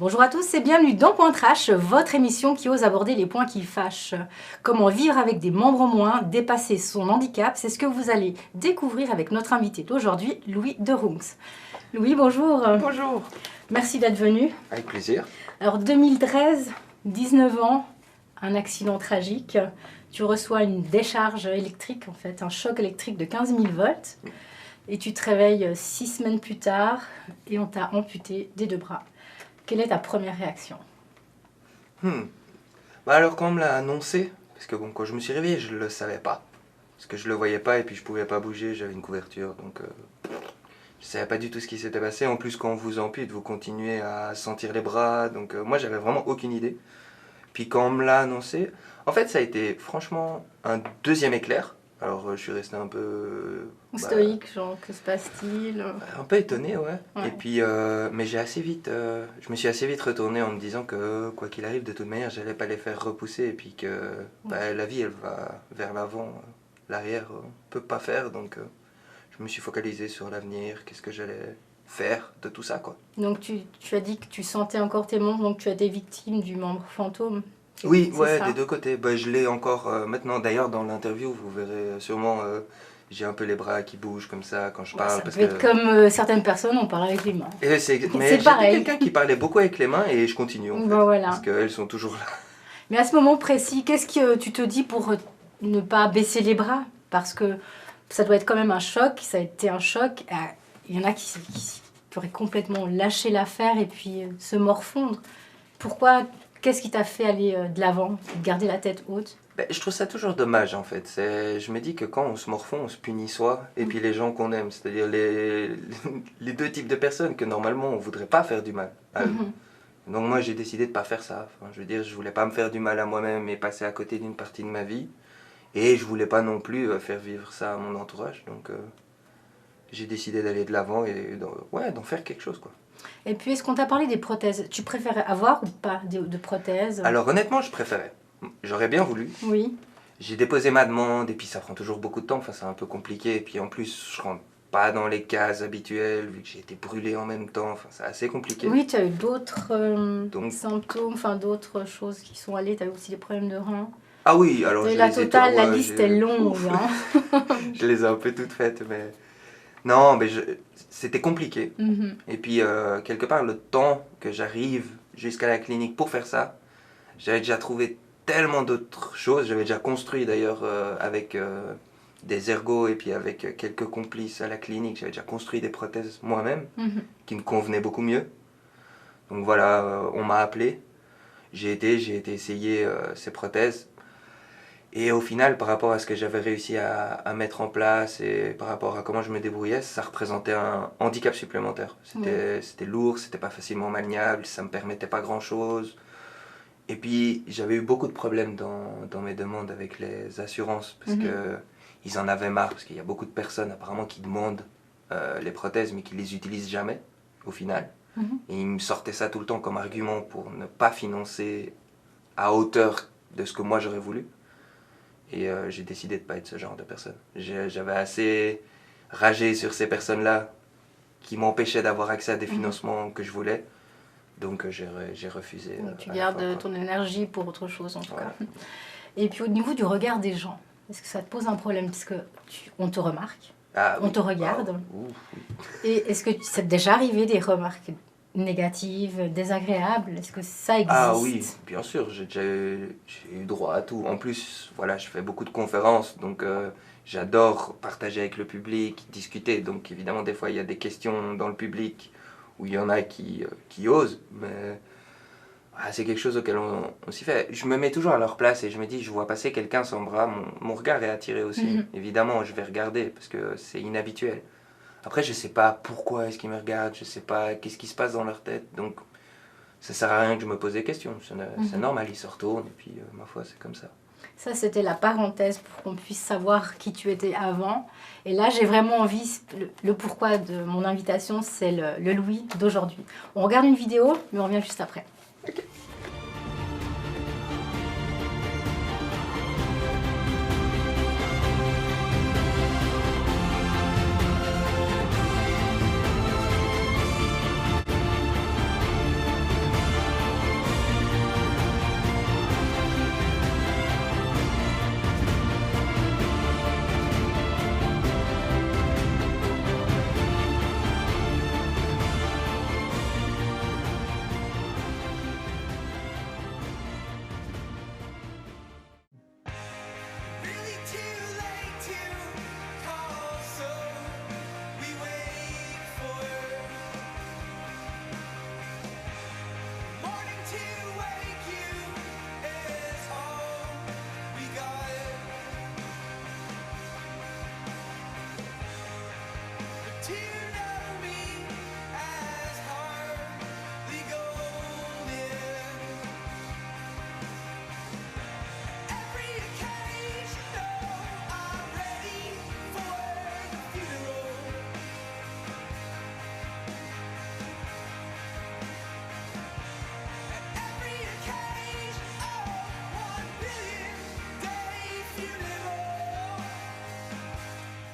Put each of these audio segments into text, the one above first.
Bonjour à tous et bienvenue dans Point Trash, votre émission qui ose aborder les points qui fâchent. Comment vivre avec des membres en moins, dépasser son handicap, c'est ce que vous allez découvrir avec notre invité d'aujourd'hui, Louis de Rungs. Louis, bonjour. Bonjour. Merci d'être venu. Avec plaisir. Alors 2013, 19 ans, un accident tragique. Tu reçois une décharge électrique, en fait, un choc électrique de 15 000 volts. Et tu te réveilles 6 semaines plus tard et on t'a amputé des 2 bras. Quelle est ta première réaction? Bah alors quand on me l'a annoncé, parce que bon, quand je me suis réveillé, je le savais pas. Parce que je le voyais pas et puis je pouvais pas bouger, j'avais une couverture, donc je savais pas du tout ce qui s'était passé. En plus quand on vous ampute, vous continuez à sentir les bras, donc moi j'avais vraiment aucune idée. Puis quand on me l'a annoncé, en fait ça a été franchement un deuxième éclair. Alors je suis resté un peu... Stoïque, genre, que se passe-t-il? Un peu étonné, ouais. Ouais. Et puis, mais je me suis assez vite retourné en me disant que quoi qu'il arrive, de toute manière, j'allais pas les faire repousser et puis que la vie, elle va vers l'avant, l'arrière, on peut pas faire. Donc, je me suis focalisé sur l'avenir, qu'est-ce que j'allais faire de tout ça, quoi. Donc tu as dit que tu sentais encore tes membres, donc tu as des victimes du membre fantôme. Oui, C'est ouais, ça. des deux côtés. Bah, je l'ai encore maintenant. D'ailleurs, dans l'interview, vous verrez sûrement, j'ai un peu les bras qui bougent comme ça quand je Ouais, parle. ça Parce peut être que... comme certaines personnes, on parle avec les mains. Mais C'est j'étais pareil. quelqu'un qui parlait beaucoup avec les mains et je continue en fait. Ben voilà. Parce qu'elles sont toujours là. Mais à ce moment précis, qu'est-ce que tu te dis pour ne pas baisser les bras? Parce que ça doit être quand même un choc, ça a été un choc. Il y en a qui auraient complètement lâché l'affaire et puis se morfondre. Pourquoi? Qu'est-ce qui t'a fait aller de l'avant, garder la tête haute? Ben, je trouve ça toujours dommage en fait. Je me dis que quand on se morfond, on se punit soi et puis les gens qu'on aime. C'est-à-dire les deux types de personnes que normalement on voudrait pas faire du mal à eux. Donc moi j'ai décidé de pas faire ça. Enfin, je veux dire, je voulais pas me faire du mal à moi-même et passer à côté d'une partie de ma vie. Et je voulais pas non plus faire vivre ça à mon entourage. Donc j'ai décidé d'aller de l'avant et d'en faire quelque chose, quoi. Et puis, est-ce qu'on t'a parlé des prothèses? Tu préférais avoir ou pas de prothèses? Alors honnêtement, je préférais. J'aurais bien voulu. Oui. J'ai déposé ma demande et puis ça prend toujours beaucoup de temps. Enfin, c'est un peu compliqué. Et puis en plus, je rentre pas dans les cases habituelles vu que j'ai été brûlé en même temps. Enfin, c'est assez compliqué. Oui, tu as eu d'autres Donc- symptômes, enfin d'autres choses qui sont allées. Tu as eu aussi des problèmes de reins. Ah oui, alors Et je la les ai totale, la ouais, liste j'ai- est longue. Ouf. Hein. Je les ai un peu toutes faites, mais non, mais c'était compliqué. Mhm. Et puis quelque part, le temps que j'arrive jusqu'à la clinique pour faire ça, j'avais déjà trouvé tellement d'autres choses. J'avais déjà construit d'ailleurs avec des ergots et puis avec quelques complices à la clinique, j'avais déjà construit des prothèses moi-même Mhm. qui me convenaient beaucoup mieux. Donc voilà, on m'a appelé, j'ai été essayer ces prothèses. Et au final, par rapport à ce que j'avais réussi à mettre en place et par rapport à comment je me débrouillais, ça représentait un handicap supplémentaire. C'était lourd, c'était pas facilement maniable, ça me permettait pas grand-chose. Et puis, j'avais eu beaucoup de problèmes dans mes demandes avec les assurances parce que ils en avaient marre, parce qu'il y a beaucoup de personnes apparemment qui demandent les prothèses mais qui les utilisent jamais au final. Et ils me sortaient ça tout le temps comme argument pour ne pas financer à hauteur de ce que moi j'aurais voulu. Et j'ai décidé de ne pas être ce genre de personne. J'avais assez ragé sur ces personnes-là qui m'empêchaient d'avoir accès à des financements que je voulais. Donc j'ai refusé. Donc, tu à la gardes fin, quoi. ton énergie pour autre chose en tout Voilà. cas. Et puis au niveau du regard des gens, est-ce que ça te pose un problème? Parce que on te remarque, Ah, oui. on te regarde. Ah, ouf, oui. Et est-ce que ça t'est déjà arrivé des remarques négatives, désagréables? Est-ce que ça existe? Ah oui, bien sûr, j'ai eu droit à tout. En plus, voilà, je fais beaucoup de conférences, donc j'adore partager avec le public, discuter. Donc évidemment, des fois, il y a des questions dans le public où il y en a qui osent, mais c'est quelque chose auquel on s'y fait. Je me mets toujours à leur place et je me dis, je vois passer quelqu'un sans bras, mon regard est attiré aussi. Évidemment, je vais regarder parce que c'est inhabituel. Après, je sais pas pourquoi est-ce qu'ils me regardent, je sais pas qu'est-ce qui se passe dans leur tête, donc ça sert à rien que je me pose des questions. C'est normal, ils se retournent et puis ma foi, c'est comme ça. Ça, c'était la parenthèse pour qu'on puisse savoir qui tu étais avant. Et là, j'ai vraiment envie, le pourquoi de mon invitation, c'est le Louis d'aujourd'hui. On regarde une vidéo, mais on revient juste après. Ok.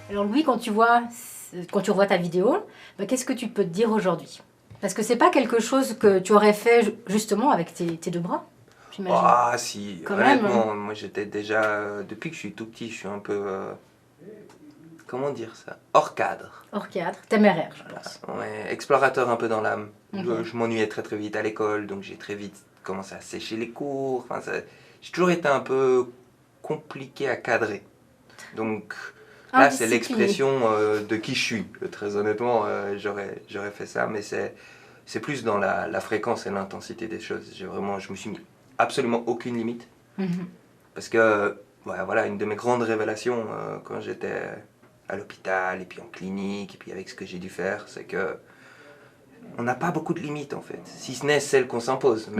Alors Louis, quand tu revois ta vidéo, bah, qu'est-ce que tu peux te dire aujourd'hui? Parce que c'est pas quelque chose que tu aurais fait justement avec tes deux bras, j'imagine. Ah si, Quand même, honnêtement, moi j'étais déjà, depuis que je suis tout petit, je suis un peu, comment dire ça, hors cadre. Hors cadre, téméraire, je pense. Ouais, explorateur un peu dans l'âme. Ok. Je m'ennuyais très très vite à l'école, donc j'ai très vite commencé à sécher les cours. Enfin, j'ai toujours été un peu compliqué à cadrer. Donc là, c'est Indiscipliné. l'expression de qui je suis. Très honnêtement, j'aurais fait ça, mais c'est plus dans la fréquence et l'intensité des choses. Je me suis mis absolument aucune limite. Mhm. Parce que, ouais, voilà, une de mes grandes révélations quand j'étais à l'hôpital, et puis en clinique, et puis avec ce que j'ai dû faire, c'est que on n'a pas beaucoup de limites en fait, si ce n'est celles qu'on s'impose.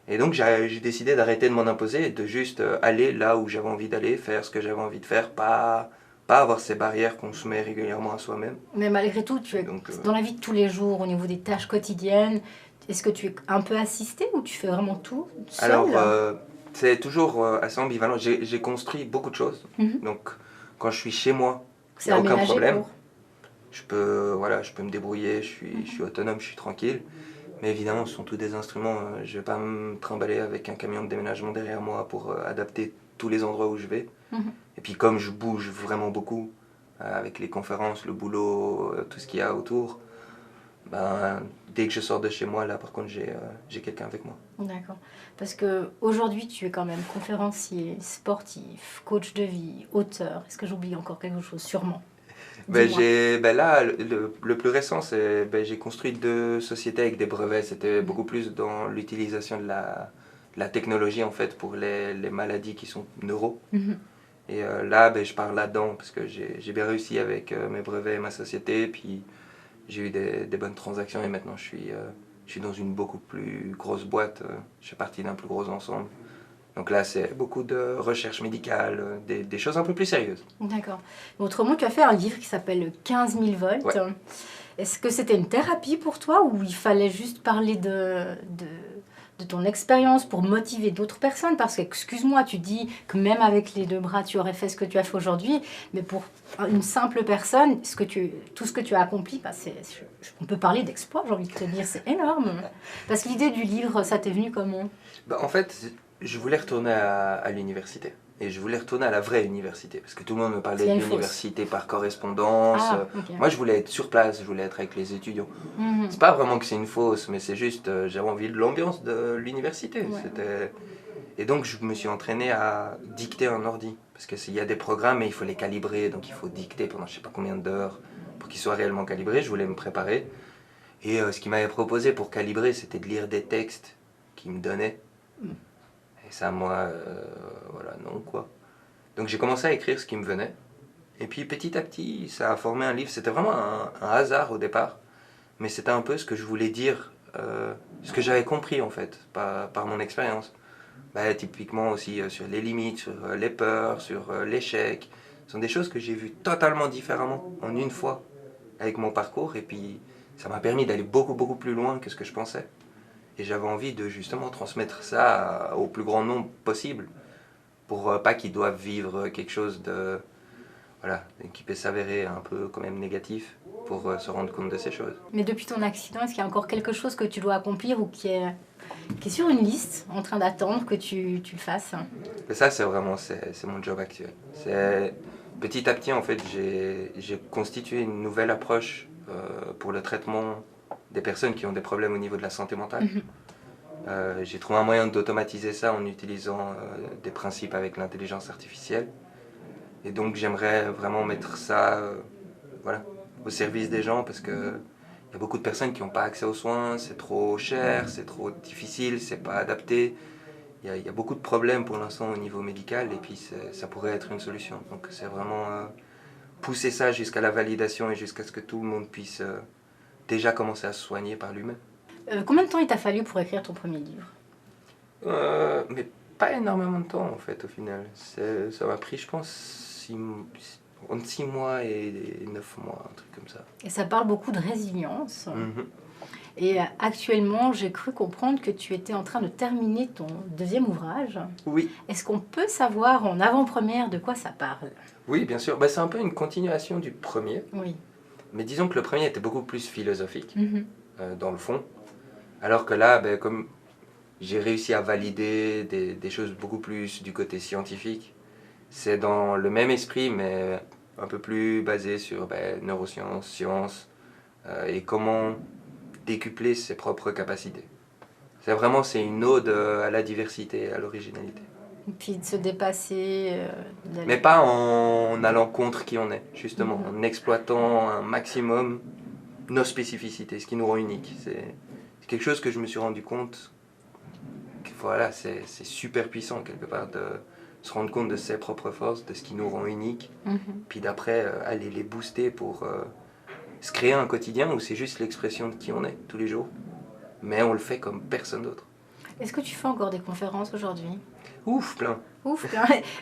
Et donc j'ai décidé d'arrêter de m'en imposer et de juste aller là où j'avais envie d'aller, faire ce que j'avais envie de faire, pas avoir ces barrières qu'on se met régulièrement à soi-même. Mais malgré tout, Donc, dans la vie de tous les jours, au niveau des tâches quotidiennes, est-ce que tu es un peu assisté ou tu fais vraiment tout seul? Alors, c'est toujours assez ambivalent. J'ai construit beaucoup de choses. Mhm. Donc, quand je suis chez moi, il C'est n'y a aucun aménagé problème. pour. Je peux me débrouiller, je suis autonome, je suis tranquille. Mais évidemment, ce sont tous des instruments. Je ne vais pas me trimballer avec un camion de déménagement derrière moi pour adapter tous les endroits où je vais. Mhm. Et puis comme je bouge vraiment beaucoup, avec les conférences, le boulot, tout ce qu'il y a autour, ben, dès que je sors de chez moi, là par contre, j'ai quelqu'un avec moi. D'accord. Parce que aujourd'hui, tu es quand même conférencier, sportif, coach de vie, auteur. Est-ce que j'oublie encore quelque chose? Sûrement. Dis-moi. Là, le plus récent, c'est j'ai construit 2 sociétés avec des brevets. C'était beaucoup plus dans l'utilisation de la technologie en fait pour les maladies qui sont neuro. Mhm. Et là, je pars là-dedans parce que j'ai bien réussi avec mes brevets et ma société. Puis j'ai eu des bonnes transactions et maintenant je suis dans une beaucoup plus grosse boîte. Je fais partie d'un plus gros ensemble. Donc là, c'est beaucoup de recherche médicale, des choses un peu plus sérieuses. D'accord. Autrement, tu as fait un livre qui s'appelle 15 000 volts. Ouais. Est-ce que c'était une thérapie pour toi ou il fallait juste parler de ton expérience pour motiver d'autres personnes? Parce que, excuse-moi, tu dis que même avec les deux bras, tu aurais fait ce que tu as fait aujourd'hui, mais pour une simple personne, tout ce que tu as accompli, bah, on peut parler d'exploit, j'ai envie de te dire, c'est énorme. Parce que l'idée du livre, ça t'est venu comment? En fait, je voulais retourner à l'université. Et je voulais retourner à la vraie université. Parce que tout le monde me parlait de l'université par correspondance. Ah, ok. Moi, je voulais être sur place, je voulais être avec les étudiants. Mhm. C'est pas vraiment que c'est une fausse, mais c'est juste, j'avais envie de l'ambiance de l'université. Ouais. Et donc, je me suis entraîné à dicter un ordi. Parce qu'il y a des programmes, mais il faut les calibrer. Donc, il faut dicter pendant je sais pas combien d'heures pour qu'ils soient réellement calibrés. Je voulais me préparer. Et ce qu'il m'avait proposé pour calibrer, c'était de lire des textes qu'il me donnait. Et ça, moi, voilà, non, quoi. Donc j'ai commencé à écrire ce qui me venait. Et puis petit à petit, ça a formé un livre. C'était vraiment un hasard au départ. Mais c'était un peu ce que je voulais dire, ce que j'avais compris en fait, par mon expérience. Typiquement aussi sur les limites, sur les peurs, sur l'échec. Ce sont des choses que j'ai vues totalement différemment en une fois avec mon parcours. Et puis ça m'a permis d'aller beaucoup, beaucoup plus loin que ce que je pensais. Et j'avais envie de justement transmettre ça au plus grand nombre possible, pour pas qu'ils doivent vivre quelque chose de, voilà, qui peut s'avérer un peu quand même négatif, pour se rendre compte de ces choses. Mais depuis ton accident, est-ce qu'il y a encore quelque chose que tu dois accomplir ou qui est sur une liste en train d'attendre que tu le fasses? Et ça, c'est vraiment c'est mon job actuel. Petit à petit, en fait, j'ai constitué une nouvelle approche pour le traitement des personnes qui ont des problèmes au niveau de la santé mentale. J'ai trouvé un moyen d'automatiser ça en utilisant des principes avec l'intelligence artificielle. Et donc j'aimerais vraiment mettre ça voilà, au service des gens parce que il y a beaucoup de personnes qui n'ont pas accès aux soins, c'est trop cher, c'est trop difficile, c'est pas adapté. Il y a beaucoup de problèmes pour l'instant au niveau médical et puis ça pourrait être une solution. Donc c'est vraiment pousser ça jusqu'à la validation et jusqu'à ce que tout le monde puisse déjà commencer à se soigner par lui-même. Combien de temps il t'a fallu pour écrire ton premier livre? Mais pas énormément de temps en fait au final. Ça m'a pris je pense entre 6 mois et 9 mois, un truc comme ça. Et ça parle beaucoup de résilience. Mhm. Et actuellement, j'ai cru comprendre que tu étais en train de terminer ton deuxième ouvrage. Oui, Est-ce qu'on peut savoir en avant-première de quoi ça parle? oui bien sûr. Bah, c'est un peu une continuation du premier. Oui. Mais disons que le premier était beaucoup plus philosophique Mhm. dans le fond. Alors que là, ben, comme j'ai réussi à valider des choses beaucoup plus du côté scientifique, c'est dans le même esprit, mais un peu plus basé sur neurosciences, sciences, et comment décupler ses propres capacités. C'est une ode à la diversité, à l'originalité. Et puis de se dépasser. D'aller- Mais pas en allant contre qui on est, justement, Mhm. en exploitant un maximum nos spécificités, ce qui nous rend uniques. C'est quelque chose que je me suis rendu compte que voilà, c'est super puissant quelque part de se rendre compte de ses propres forces, de ce qui nous rend uniques, Mhm. puis d'après aller les booster pour se créer un quotidien où c'est juste l'expression de qui on est tous les jours, mais on le fait comme personne d'autre. Est-ce que tu fais encore des conférences aujourd'hui? Ouf, plein. Ouf.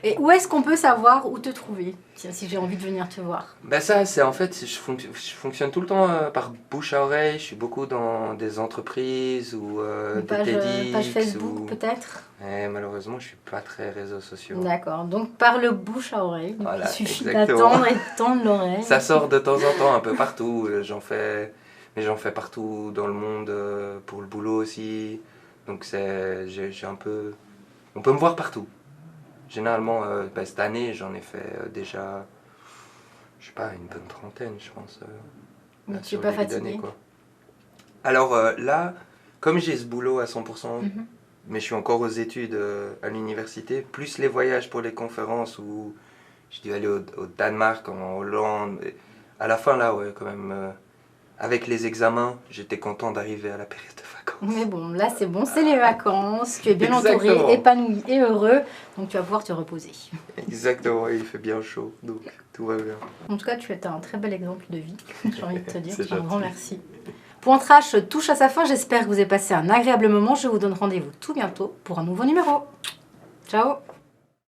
Et où est-ce qu'on peut savoir où te trouver? Tiens, si j'ai envie de venir te voir. Ben ça, c'est en fait, je fonctionne tout le temps par bouche à oreille. Je suis beaucoup dans des entreprises ou Une des page, TEDx. page Facebook ou... peut-être? Malheureusement, je suis pas très réseaux sociaux. D'accord. Donc par le bouche à oreille. Donc, Voilà, il suffit exactement. d'attendre et de tendre l'oreille. Ça sort de temps en temps un peu partout. Mais j'en fais partout dans le monde pour le boulot aussi. Donc j'ai un peu, on peut me voir partout. Généralement, cette année, j'en ai fait déjà, je sais pas, une bonne trentaine, je pense. Mais Là, tu n'es sur pas le début fatigué? d'année, quoi. Alors là, comme j'ai ce boulot à 100%, Mhm. mais je suis encore aux études à l'université, plus les voyages pour les conférences où j'ai dû aller au Danemark, en Hollande. Et à la fin, là, ouais, quand même, avec les examens, j'étais content d'arriver à la période de vacances. Mais bon, là c'est bon, c'est les vacances, tu es bien Exactement. entouré, épanoui et heureux, donc tu vas pouvoir te reposer. Exactement, il fait bien chaud, donc tout va bien. En tout cas, tu es un très bel exemple de vie, j'ai envie de te dire. C'est Un grand gentil. merci. Point Trash touche à sa fin, j'espère que vous avez passé un agréable moment. Je vous donne rendez-vous tout bientôt pour un nouveau numéro. Ciao!